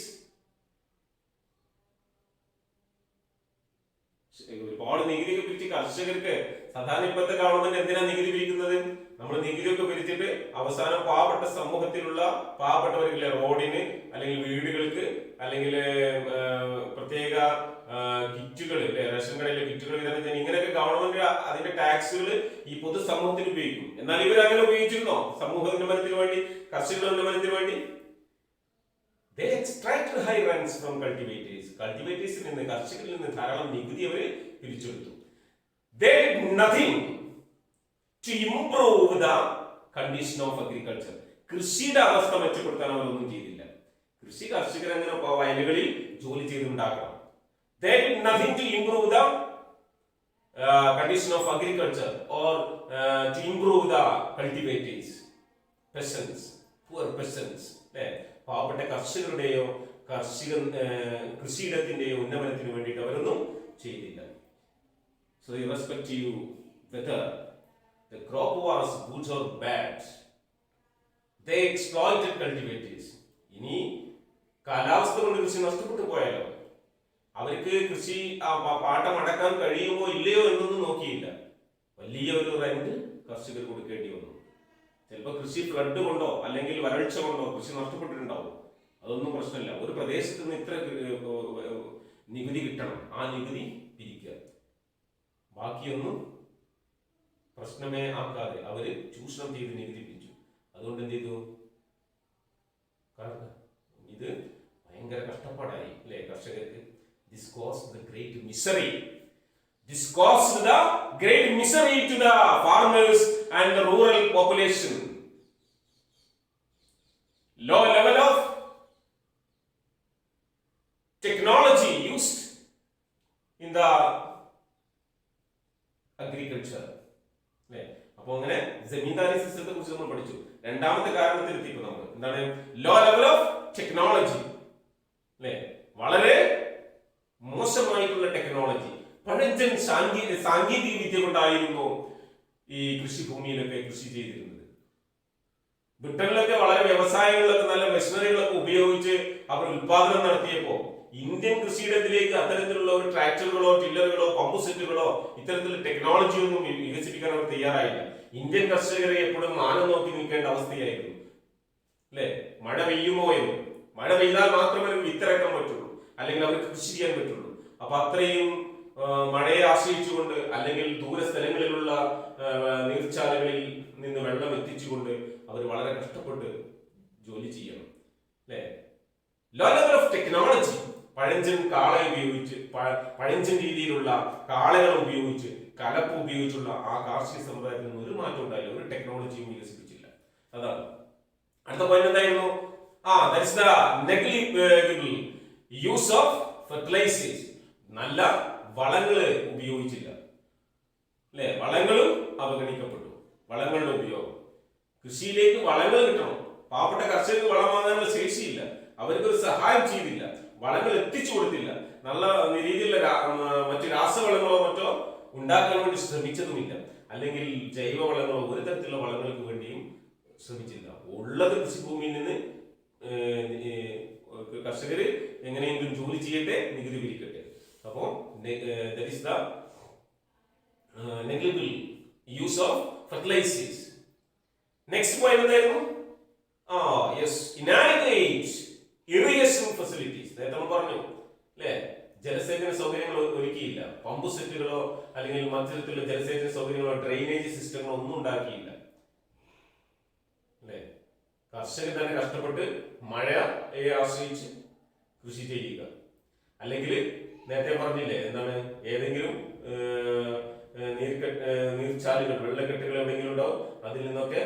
S1: ഒരുപാട് നികുതിയൊക്കെ പിരിച്ച് കർഷകർക്ക്, സാധാരണ ഇപ്പോഴത്തെ ഗവൺമെന്റ് എന്തിനാ നികുതി പിരിക്കുന്നത്? നമ്മൾ നികുതിയൊക്കെ പിരിച്ചിട്ട് അവസാനം പാവപ്പെട്ട സമൂഹത്തിലുള്ള പാവപ്പെട്ടവർക്കില്ല, റോഡിന് അല്ലെങ്കിൽ വീടുകൾക്ക് അല്ലെങ്കിൽ പ്രത്യേക കിറ്റുകൾ, റേഷൻ കടയിലെ കിറ്റുകൾ വിതരണം ചെയ്യാൻ, ഇങ്ങനെയൊക്കെ ഗവൺമെന്റ് അതിന്റെ ടാക്സുകൾ ഈ പൊതുസമൂഹത്തിന് ഉപയോഗിക്കും. എന്നാൽ ഇവരങ്ങനെ ഉപയോഗിച്ചിരുന്നോ സമൂഹ ഉന്നമനത്തിന് വേണ്ടി, കർഷകരുടെ ഉന്നമനത്തിന് വേണ്ടി? They extracted high rents from cultivators. Cultivators നിന്ന്, കർഷകരിൽ നിന്ന് ധാരാളം നികുതി അവർ പിരിച്ചെടുത്തു. They did nothing to improve the condition of agriculture. കൃഷിയുടെ അവസ്ഥ മെച്ചപ്പെടുത്താൻ അവരൊന്നും ചെയ്തില്ല. കൃഷി കർഷകർ അങ്ങനെ വയലുകളിൽ ജോലി ചെയ്തുണ്ടാക്കണം. They did nothing to improve the condition of agriculture or to improve the cultivators, peasants, poor peasants. പാവപ്പെട്ട കർഷകരുടെയോ കൃഷിയിടത്തിന്റെയോ ഉന്നമനത്തിന് വേണ്ടിയിട്ട് അവരൊന്നും ചെയ്തില്ല. So irrespective whether the crop was good or bad, they exploited cultivators. ഇനി കാലാവസ്ഥ കൊണ്ട് കൃഷി നഷ്ടപ്പെട്ടു പോയാലോ, അവർക്ക് കൃഷി പാട്ടം അടക്കാൻ കഴിയുമോ ഇല്ലയോ എന്നൊന്നും നോക്കിയില്ല. വലിയ ഒരു റെന്റ് കർഷകർ കൊടുക്കേണ്ടി വന്നു. ചിലപ്പോൾ കൃഷി ഫ്ലഡ് കൊണ്ടോ അല്ലെങ്കിൽ വരൾച്ച കൊണ്ടോ കൃഷി നഷ്ടപ്പെട്ടിട്ടുണ്ടാവും. അതൊന്നും പ്രശ്നമില്ല. ഒരു പ്രദേശത്ത് നിന്ന് ഇത്ര നികുതി കിട്ടണം, ആ നികുതി പിരിക്കുക. ബാക്കിയൊന്നും പ്രശ്നമേ ആക്കാതെ അവര് ചൂഷണം ചെയ്ത് നികുതി പിരിച്ചു. അതുകൊണ്ട് എന്ത് ചെയ്തു? ഇത് ഭയങ്കര കഷ്ടപ്പാടായി, അല്ലെ കർഷകർക്ക്? This caused the great misery. This caused the great misery to the farmers and the rural population. Low level of technology used in the agriculture. അപ്പൊ അങ്ങനെ ജമീന്ദാരി സിസ്റ്റത്തെ കുറിച്ച് നമ്മൾ പഠിച്ചു. രണ്ടാമത്തെ കാരണത്തിൽ എത്തിയപ്പോ നമ്മൾ എന്താണ്? ലോ ലെവൽ ഓഫ് ടെക്നോളജി, അല്ലെ? വളരെ മോശമായിട്ടുള്ള ടെക്നോളജി, പഴഞ്ചൻ സാങ്കേതിക വിദ്യ കൊണ്ടായിരുന്നു ഈ കൃഷിഭൂമിയിലൊക്കെ കൃഷി ചെയ്തിരുന്നത്. ബ്രിട്ടനിലൊക്കെ വളരെ വ്യവസായങ്ങളിലൊക്കെ നല്ല മെഷീനറികളൊക്കെ ഉപയോഗിച്ച് അവർ ഉത്പാദനം നടത്തിയപ്പോ ഇന്ത്യൻ കൃഷിയിടത്തിലേക്ക് അത്തരത്തിലുള്ള ഒരു ട്രാക്ടറുകളോ ടില്ലറുകളോ പമ്പ് സെറ്റുകളോ ഇത്തരത്തിലുള്ള ടെക്നോളജി ഒന്നും വികസിപ്പിക്കാൻ അവർ തയ്യാറായില്ല. ഇന്ത്യൻ കർഷകരെ എപ്പോഴും മാനം നോക്കി നിൽക്കേണ്ട അവസ്ഥയായിരുന്നു, അല്ലെ? മഴ പെയ്യുമോ എന്ന്. മഴ പെയ്താൽ മാത്രമേ വിത്തിറക്കാൻ പറ്റുള്ളൂ, അല്ലെങ്കിൽ അവർക്ക് കൃഷി ചെയ്യാൻ പറ്റുള്ളൂ. അപ്പൊ അത്രയും മഴയെ ആശ്രയിച്ചുകൊണ്ട് അല്ലെങ്കിൽ ദൂര സ്ഥലങ്ങളിലുള്ള നീർച്ചാലുകളിൽ കഷ്ടപ്പെട്ട് ജോലി ചെയ്യണം, അല്ലേ? ലോ ലെവൽ ഓഫ് ടെക്നോളജി, പഴഞ്ചൻ കാള ഉപയോഗിച്ച് പഴഞ്ചൻ രീതിയിലുള്ള കാളകൾ ഉപയോഗിച്ച് കലപ്പ് ഉപയോഗിച്ചുള്ള ആ കാർഷിക സമ്പ്രദായത്തിൽ നിന്ന് ഒരു മാറ്റം ഉണ്ടായില്ല, ഒരു ടെക്നോളജിയും വികസിപ്പിച്ചില്ല. അതാണ് അടുത്ത പോയിന്റ്. എന്തായിരുന്നു? That's the negligible use of fertilisers. നല്ല വളങ്ങള് ഉപയോഗിച്ചില്ല, അല്ലെ? വളങ്ങളും അവഗണിക്കപ്പെട്ടു. വളങ്ങളുടെ ഉപയോഗം, കൃഷിയിലേക്ക് വളങ്ങൾ കിട്ടണം, പാവപ്പെട്ട കർഷകർക്ക് വളം വാങ്ങാനുള്ള ശേഷിയില്ല, അവർക്ക് ഒരു സഹായം ചെയ്തില്ല, വളങ്ങൾ എത്തിച്ചു കൊടുത്തില്ല, നല്ല രീതിയിലുള്ള മറ്റു രാസവളങ്ങളോ മറ്റോ ഉണ്ടാക്കാൻ വേണ്ടി ശ്രമിച്ചതുമില്ല, അല്ലെങ്കിൽ ജൈവവളങ്ങളോ ഒരു തരത്തിലുള്ള വളങ്ങൾക്ക് വേണ്ടിയും ശ്രമിച്ചില്ല. ഉള്ളത് കൃഷിഭൂമിയിൽ നിന്ന് കർഷകര് എങ്ങനെയെങ്കിലും ജോലി ചെയ്യട്ടെ, നികുതി പിരിക്കട്ടെ. അപ്പോൾ that is the negligible use of fertilizers. Next point എന്തായിരുന്നു? inadequate irrigation facilities. നേരത്തെ നമ്മൾ പറഞ്ഞു, അല്ലേ? ജലസേചന സൗകര്യങ്ങൾ ഒരുക്കിയില്ല, പമ്പ് സെറ്റുകളോ അല്ലെങ്കിൽ മറ്റൊരുത്തരത്തിലുള്ള ജലസേചന സൗകര്യങ്ങളോ ഡ്രെയിനേജ് സിസ്റ്റങ്ങളോ ഒന്നും ഉണ്ടാക്കിയില്ല, അല്ലേ? കർഷകർ തന്നെ കഷ്ടപ്പെട്ട് മഴയെ ആശ്രയിച്ച് കൃഷി ചെയ്യുക, അല്ലെങ്കിൽ നേരത്തെ പറഞ്ഞില്ലേ എന്താണ്, ഏതെങ്കിലും നീർച്ചാലുകൾ, വെള്ളക്കെട്ടുകൾ എവിടെയെങ്കിലും ഉണ്ടാവും, അതിൽ നിന്നൊക്കെ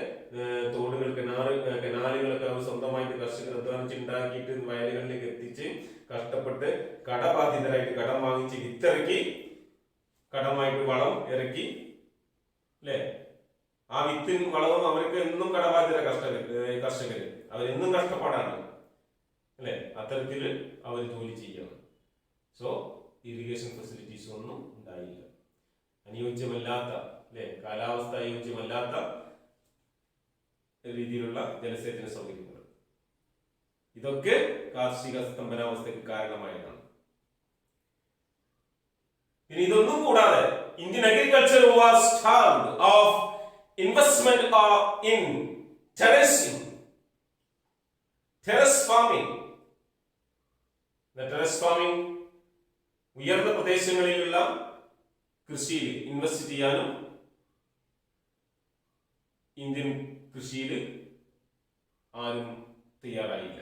S1: തോടുകൾ, കനാലുകളൊക്കെ അവർ സ്വന്തമായിട്ട് കർഷകർ അധ്വാനിച്ചുണ്ടാക്കിയിട്ട് വയലുകളിലേക്ക് എത്തിച്ച് കഷ്ടപ്പെട്ട് കടബാധിതരായിട്ട് കടം വാങ്ങിച്ച് വിത്തിറക്കി, കടമായിട്ട് വളം ഇറക്കി, അല്ലേ? ആ വിത്തിൻ വളവും അവർക്ക് എന്നും കടബാധിത കർഷകര് അവരെന്നും കഷ്ടപ്പാടാണ്, അല്ലെ? അത്തരത്തിൽ അവർ ജോലി ചെയ്യണം. സോ ഇറിഗേഷൻ ഫെസിലിറ്റീസ് ഒന്നും ഉണ്ടായില്ല. അനുയോജ്യമല്ലാത്ത, അല്ലെ, കാലാവസ്ഥ അനുയോജ്യമല്ലാത്ത രീതിയിലുള്ള ജലസേചന സൗകര്യങ്ങൾ, ഇതൊക്കെ കാർഷിക സ്തംഭനാവസ്ഥയ്ക്ക് കാരണമായതാണ്. ഇനി ഇതൊന്നും കൂടാതെ Indian agriculture was starved of investment in terracing, terrace farming. The terrace farming ഉയർന്ന പ്രദേശങ്ങളിലുള്ള കൃഷിയിൽ ഇൻവെസ്റ്റ് ചെയ്യാനും ഇന്ത്യൻ കൃഷിയിൽ ആരും തയ്യാറായില്ല.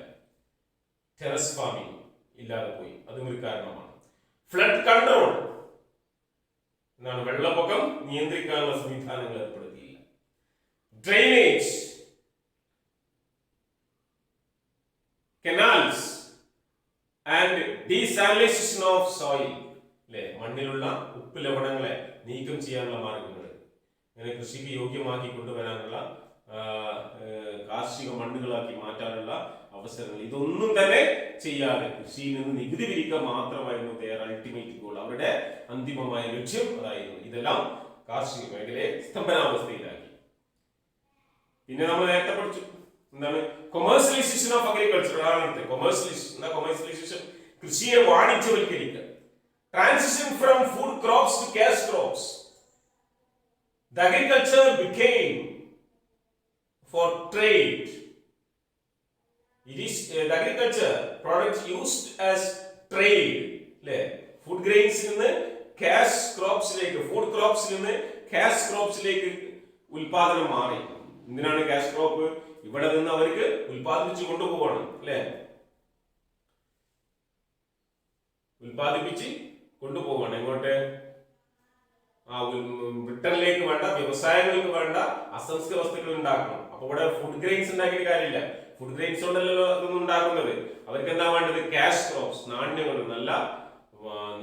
S1: ടെറസ് ഫാമിംഗ് ഇല്ലാതെ പോയി, അതും ഒരു കാരണമാണ്. ഫ്ലഡ് കൺട്രോൾ എന്നാണ്, വെള്ളപ്പൊക്കം നിയന്ത്രിക്കാനുള്ള സംവിധാനങ്ങൾ ഏർപ്പെടുത്തിയില്ല. Drainage, canals and desalination of soil, അല്ലെ? മണ്ണിലുള്ള ഉപ്പ് ലവണങ്ങളെ നീക്കം ചെയ്യാനുള്ള മാർഗങ്ങൾ, അങ്ങനെ കൃഷിക്ക് യോഗ്യമാക്കി കൊണ്ടുവരാനുള്ള, കാർഷിക മണ്ണുകളാക്കി മാറ്റാനുള്ള അവസരങ്ങൾ, ഇതൊന്നും തന്നെ ചെയ്യാതെ കൃഷിയിൽ നിന്ന് നികുതി പിരിക്കുക മാത്രമായിരുന്നു their ultimate goal. അവരുടെ അന്തിമമായ ലക്ഷ്യം അതായിരുന്നു. ഇതെല്ലാം കാർഷിക മേഖലയെ സ്തംഭനാവസ്ഥയിലാക്കി. പിന്നെ നമ്മൾ നേരത്തെ പഠിച്ചു എന്താണ്? Commercialisation of agriculture. കൊമേഴ്സ്യലൈസേഷൻ, കൃഷിയെ വാണിജ്യവൽക്കരിക്കുക. Transition from food crops to cash crops. The agriculture became for trade. It is the agriculture products used as trade. അല്ലേ? ഫുഡ് ഗ്രെയിൻസിൽ നിന്ന് ക്യാഷ് ക്രോപ്സിലേക്ക്, ഫുഡ് ക്രോപ്സിൽ നിന്ന് ക്യാഷ് ക്രോപ്സിലേക്ക് ഉൽപാദനം മാറി. എന്തിനാണ് ക്യാഷ് ക്രോപ്പ്? ഇവിടെ നിന്ന് അവർക്ക് ഉൽപാദിപ്പിച്ചു കൊണ്ടുപോകണം, അല്ലെ? ഉൽപാദിപ്പിച്ച് കൊണ്ടുപോകണം എങ്ങോട്ട്? ബ്രിട്ടനിലേക്ക് വേണ്ട വ്യവസായങ്ങൾക്ക് വേണ്ട അസംസ്കൃത വസ്തുക്കൾ ഉണ്ടാക്കണം. അപ്പൊ ഇവിടെ ഫുഡ് ഗ്രെയിൻസ് ഉണ്ടാക്കിയിട്ട് കാര്യമില്ല. ഫുഡ് ഗ്രെയിൻസ് കൊണ്ടല്ലോ അതൊന്നും ഉണ്ടാക്കുന്നത്. അവർക്ക് എന്താ വേണ്ടത്? ക്യാഷ് ക്രോപ്സ്, നാണ്യങ്ങൾ, നല്ല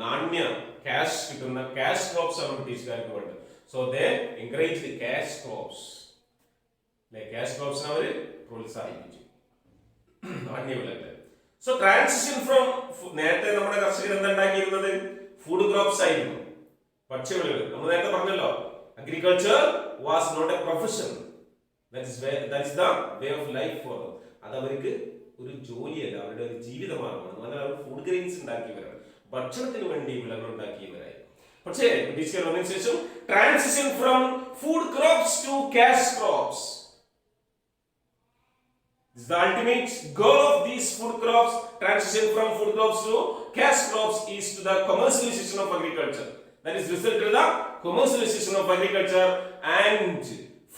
S1: നാണ്യ ക്യാഷ് കിട്ടുന്ന ക്യാഷ് ക്രോപ്സ് ആണ് ബ്രിട്ടീഷുകാർക്ക് വേണ്ടത്. So they encourage cash crops. Cash ക്രോപ്സിനെ അവർ പ്രോത്സാഹിപ്പിച്ചു, നാണ്യവിളകൾ. സോ ട്രാൻസിഷൻ ഫ്രം, നേരത്തെ നമ്മുടെ കർഷകർ എന്താ ഉണ്ടാക്കിയിരുന്നത്? ഫുഡ് ക്രോപ്സ് ആയിരുന്നു, ഭക്ഷ്യവിളകൾ. നമ്മൾ നേരത്തെ പറഞ്ഞല്ലോ, agriculture was not a profession, that's the way of life for them. അത് അവർക്ക് ഒരു ജോലിയല്ല, അവരുടെ ഒരു ജീവിതമാർഗമാണ്. എന്നാൽ അവർ ഫുഡ് ഗ്രെയിൻസ് ഉണ്ടാക്കിയവരാണ്, ഭക്ഷണത്തിന് വേണ്ടി വിളകൾ ഉണ്ടാക്കിയവരായി. പക്ഷേ ബ്രിട്ടീഷുകാർ വന്നതിന് ശേഷം transition from food crops to cash crops. This is the ultimate goal of these food crops. Transition from food crops to cash crops is to the commercialization of agriculture. That is resulted in the commercialization of agriculture, and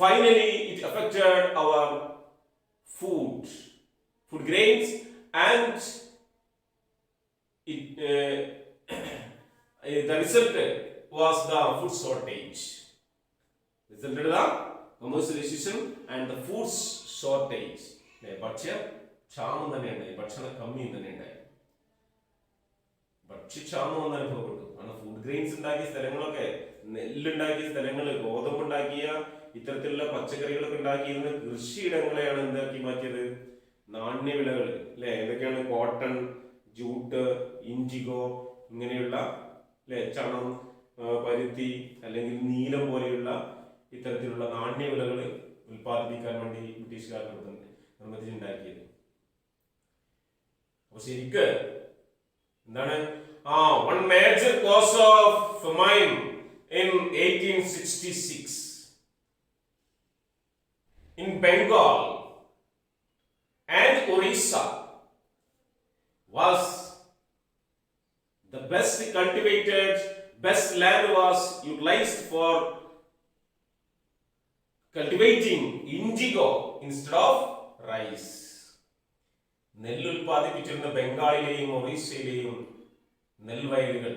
S1: finally it affected our food, food grains, and it, the result was the food shortage. Resulted the commercialization and the food shortage. ഭക്ഷ്യ ക്ഷാമം തന്നെ ഉണ്ടായി, ഭക്ഷണ കമ്മി തന്നെ ഉണ്ടായി, ഭക്ഷ്യക്ഷാമം ഒന്ന് അനുഭവപ്പെട്ടു. കാരണം ഫുഡ് ഗ്രെയിൻസ് ഉണ്ടാക്കിയ സ്ഥലങ്ങളൊക്കെ, നെല്ലുണ്ടാക്കിയ സ്ഥലങ്ങൾ, ഗോതമ്പുണ്ടാക്കിയ ഇത്തരത്തിലുള്ള പച്ചക്കറികളൊക്കെ ഉണ്ടാക്കിയിരുന്ന കൃഷിയിടങ്ങളെയാണ് എന്താക്കി മാറ്റിയത്? നാണ്യവിളകൾ അല്ലെ, ഏതൊക്കെയാണ്? കോട്ടൺ, ജൂട്ട്, ഇൻഡിഗോ, ഇങ്ങനെയുള്ള അല്ലെ, ചണം, പരുത്തി അല്ലെങ്കിൽ നീലം പോലെയുള്ള ഇത്തരത്തിലുള്ള നാണ്യവിളകൾ ഉൽപ്പാദിപ്പിക്കാൻ വേണ്ടി ബ്രിട്ടീഷുകാർ നിർമ്മിച്ചിട്ടുണ്ടാക്കിയത്. അപ്പൊ ശരിക്ക് എന്താണ്? One major cause of famine in 1866 in Bengal and Orissa was the best cultivated, best land was utilized for cultivating indigo instead of rice. നെല്ല് ഉൽപ്പാദിപ്പിച്ചിരുന്ന ബംഗാളിലെയും ഒറീസയിലെയും നെൽവയലുകൾ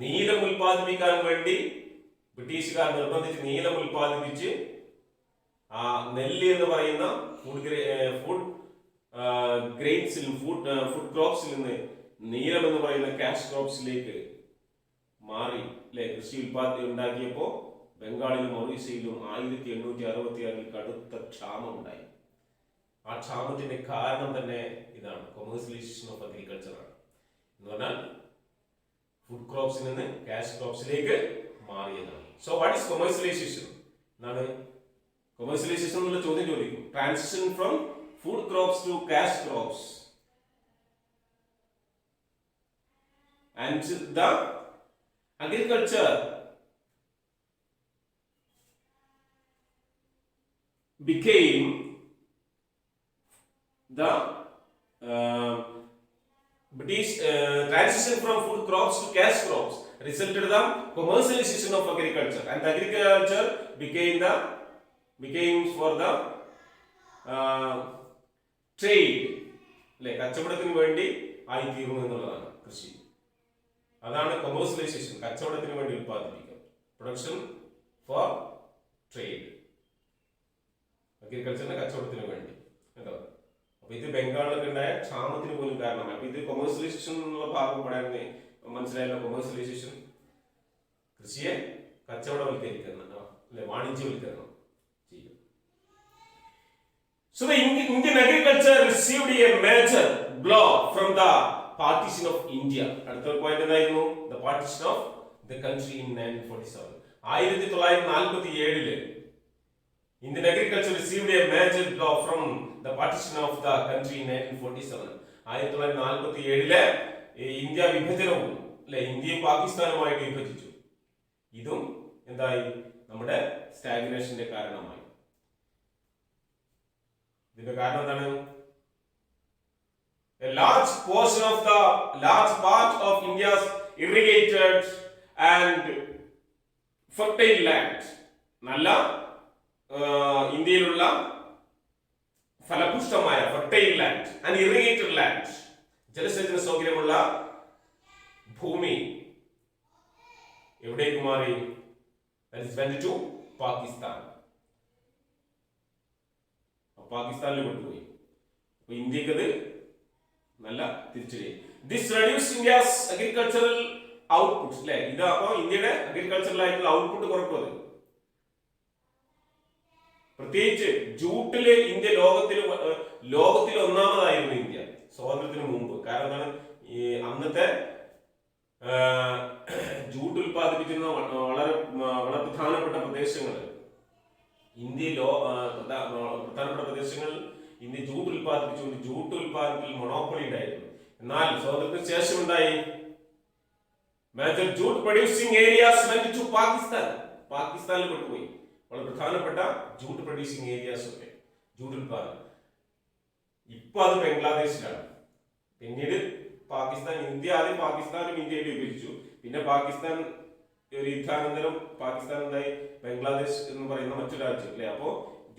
S1: നീലം ഉൽപ്പാദിപ്പിക്കാൻ വേണ്ടി ബ്രിട്ടീഷുകാർ നിർബന്ധിച്ച് നീലം ഉൽപ്പാദിപ്പിച്ച് ആ നെല്ല് എന്ന് പറയുന്ന ഫുഡ് ഗ്രെയിൻസിൽ ഫുഡ് ക്രോപ്സിൽ നിന്ന് നീലം എന്ന് പറയുന്ന ക്യാഷ് ക്രോപ്സിലേക്ക് മാറി അല്ലെ, കൃഷി ഉണ്ടാക്കിയപ്പോൾ ബംഗാളിലും ഒറീസയിലും 1866 കടുത്ത ക്ഷാമം ഉണ്ടായി. ആ ക്ഷാമത്തിന്റെ കാരണം തന്നെ ഇതാണ്, കൊമേഴ്സ്യലൈസേഷൻ ഓഫ് അഗ്രികൾച്ചർ ആണ്. എന്ന് പറഞ്ഞാൽ ഫുഡ് ക്രോപ്സിൽ നിന്ന് ക്യാഷ് ക്രോപ്സിലേക്ക് മാറിയതാണ്. സോ വാട്ട് ഈസ് കൊമേഴ്സ്യലൈസേഷൻ എന്നാണ് കൊമേഴ്സ്യലൈസേഷൻ എന്നുള്ള ചോദ്യം ചോദിക്കും. Transition from food crops to cash crops and the agriculture became the British transition from food crops to cash crops resulted in the commercialization of agriculture, and the agriculture became for the trade, like കച്ചവടത്തിന് വേണ്ടി ആയിത്തീർന്നു എന്നുള്ളതാണ് കൃഷി. അതാണ് commercialisation, കച്ചവടത്തിന് വേണ്ടി ഉൽപ്പാദിപ്പിക്കുക. Production for trade, അഗ്രികൾച്ചറിന്റെ കച്ചവടത്തിന് വേണ്ടി കേട്ടോ. അപ്പൊ ഇത് ബംഗാളിലൊക്കെ ഉണ്ടായ ക്ഷാമത്തിന് പോലും കാരണമായി. അപ്പൊ ഇത് കൊമേഴ്സ്യലൈസേഷൻ എന്നുള്ള ഭാഗം പറയാൻ മനസ്സിലായല്ലോ. കൊമേഴ്സ്യലൈസേഷൻ കൃഷിയെ കച്ചവടവൽക്കരിക്കണം അല്ലെ, വാണിജ്യവൽക്കരണം ചെയ്യും. So the Indian agriculture received a major blow from the partition of India. അടുത്ത പോയിന്റ് എന്തായിരുന്നു? The partition of the country in 1947. 1947 Indian agriculture received a major blow from the partition of the country in 1947. 1947 India വിഭജനവും അല്ലെ, ഇന്ത്യയും പാകിസ്ഥാനുമായിട്ട് വിഭജിച്ചു. ഇതും എന്തായി? നമ്മുടെ സ്റ്റാഗ്നേഷന്റെ കാരണമായി. ഇതിന്റെ കാരണം എന്താണ്? A large part of India's irrigated and fertile land, നല്ല ഇന്ത്യയിലുള്ള ഫലപുഷ്ടമായ fertile land and irrigated land, ജലസേചന സൗകര്യമുള്ള ഭൂമി എവിടേക്ക് മാറി? That is went to Pakistan. പാകിസ്ഥാനിൽ വിട്ടുപോയി. അപ്പൊ ഇന്ത്യക്കത് നല്ല തിരിച്ചടി. This reduce India's agricultural output അല്ലെ, ഇത് അപ്പോ ഇന്ത്യയുടെ അഗ്രികൾച്ചറൽ ആയിട്ടുള്ള ഔട്ട്പുട്ട് കുറക്കുന്നത്. പ്രത്യേകിച്ച് ജൂട്ടില് ഇന്ത്യ ലോകത്തിൽ ഒന്നാമതായിരുന്നു ഇന്ത്യ സ്വാതന്ത്ര്യത്തിന് മുമ്പ്. കാരണം എന്താണ്? ഈ അന്നത്തെ ജൂട്ട് ഉൽപ്പാദിപ്പിക്കുന്ന വളരെ പ്രധാനപ്പെട്ട പ്രദേശങ്ങൾ പ്രധാനപ്പെട്ട പ്രദേശങ്ങളിൽ ഇന്ത്യ ജൂട്ട് ഉൽപ്പാദിപ്പിച്ചുകൊണ്ട് ജൂട്ട് ഉൽപ്പാദനത്തിൽ മൊണോപ്പൊളി ഉണ്ടായിരുന്നു. എന്നാൽ സ്വാതന്ത്ര്യത്തിന് ശേഷം ഉണ്ടായി major jute producing areas went to Pakistan. പാകിസ്ഥാനിൽ പെട്ടുപോയി വളരെ പ്രധാനപ്പെട്ട ജൂട്ട് പ്രൊഡ്യൂസിംഗ് ഏരിയാസ് ഒക്കെ, ജൂട്ട് ഉൽപ്പാദനം. ഇപ്പൊ അത് ബംഗ്ലാദേശിലാണ്. പിന്നീട് ഇന്ത്യ ആദ്യം പാകിസ്ഥാനും ഇന്ത്യയും വിഭജിച്ചു. പിന്നെ പാകിസ്ഥാൻ ഒരു യുദ്ധാനന്തരം പാകിസ്ഥാൻ എന്തായി? ബംഗ്ലാദേശ് എന്ന് പറയുന്ന മറ്റു രാജ്യം അല്ലെ. അപ്പോ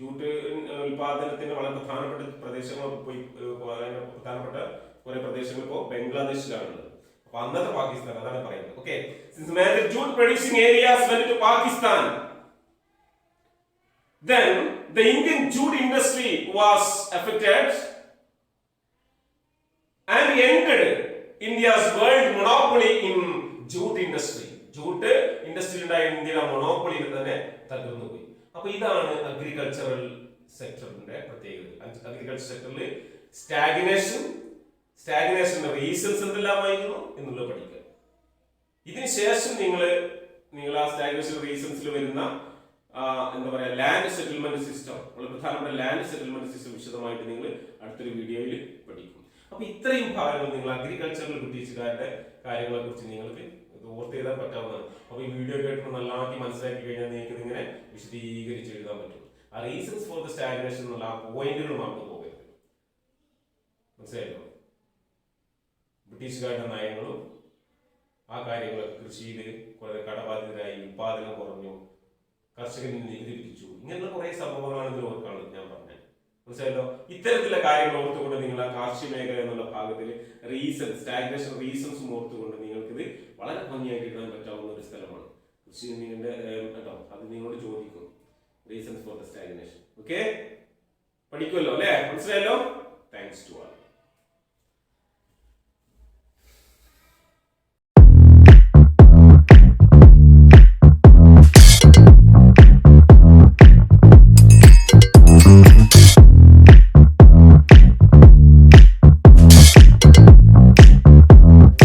S1: ജൂട്ട് ഉൽപാദനത്തിന് വളരെ പ്രധാനപ്പെട്ട പ്രദേശങ്ങൾ പോയി പ്രധാനപ്പെട്ട കുറെ പ്രദേശങ്ങൾ ഇപ്പോൾ ബംഗ്ലാദേശിലാണുള്ളത്. അപ്പൊ അന്നത്തെ പാകിസ്ഥാൻ അതാണ് പറയുന്നത്. Okay, since major jute producing areas went to Pakistan, then the Indian jute industry was affected and ended India's world monopoly in jute industry. Jute industry ഉണ്ടായ ഇന്ത്യയുടെ മൊണോപ്പൊളി തന്നെ തകർന്നു പോയി. അപ്പൊ ഇതാണ് അഗ്രികൾച്ചറൽ സെക്ടറിന്റെ പ്രത്യേകത. അഗ്രികൾച്ചർ സെക്ടറിൽ സ്റ്റാഗ്നേഷന്റെ റീസൺസ് എന്തെല്ലാമായിരുന്നു എന്നുള്ളത് പഠിക്കുക. ഇതിനുശേഷം നിങ്ങൾ ആ സ്റ്റാഗ്നേഷൻ റീസൺസിൽ വരുന്ന എന്താ പറയാ ലാൻഡ് സെറ്റിൽമെന്റ് സിസ്റ്റം, വളരെ പ്രധാനപ്പെട്ട ലാൻഡ് സെറ്റിൽമെന്റ് സിസ്റ്റം വിശദമായിട്ട് നിങ്ങൾ അടുത്തൊരു വീഡിയോയിൽ പഠിക്കും. അപ്പൊ ഇത്രയും ഭാഗങ്ങൾ നിങ്ങൾ അഗ്രികൾച്ചറൽ ബ്രിട്ടീഷുകാരുടെ കാര്യങ്ങളെ കുറിച്ച് നിങ്ങൾക്ക് ഓർത്ത് എഴുതാൻ പറ്റാവുന്നതാണ്. അപ്പൊ ഈ വീഡിയോ കേട്ട് നല്ലതാക്കി മനസ്സിലാക്കി കഴിഞ്ഞാൽ നിങ്ങൾക്ക് ഇതിങ്ങനെ വിശദീകരിച്ച് എഴുതാൻ പറ്റും. ആ റീസൺസ് ഫോർ ദ സ്റ്റാഗ്നേഷൻ എന്നുള്ള ആ പോയിന്റുകൾ മറന്നു പോകരുത്. മനസ്സിലായല്ലോ? ബ്രിട്ടീഷുകാരുടെ നയങ്ങളും ആ കാര്യങ്ങളൊക്കെ കൃഷിയിൽ കുറെ കടബാധിതരായി, ഉത്പാദനം കുറഞ്ഞു, കർഷകന് നികുതി വിധിച്ചു, ഇങ്ങനെയുള്ള കുറെ സംഭവങ്ങളാണ് ഇതിൽ ഓർക്കാനുള്ളത് ഞാൻ പറഞ്ഞത്. മനസ്സിലായല്ലോ? ഇത്തരത്തിലുള്ള കാര്യങ്ങൾ ഓർത്തുകൊണ്ട് നിങ്ങൾ ആ കാർഷിക മേഖല എന്നുള്ള ഭാഗത്തിൽ സ്റ്റാഗ്നേഷൻ റീസൺസും ഓർത്തുകൊണ്ട് നിങ്ങൾക്കിത് വളരെ ഭംഗിയായിട്ട് എഴുതാൻ പറ്റാവുന്ന ഒരു സ്ഥലമാണ്. കൃഷി നിങ്ങളുടെ കേട്ടോ, അത് നിങ്ങളോട് ചോദിക്കും reasons for the stagnation. Okay, പഠിക്കുമല്ലോ അല്ലെ? മനസ്സിലായല്ലോ? Thanks to all.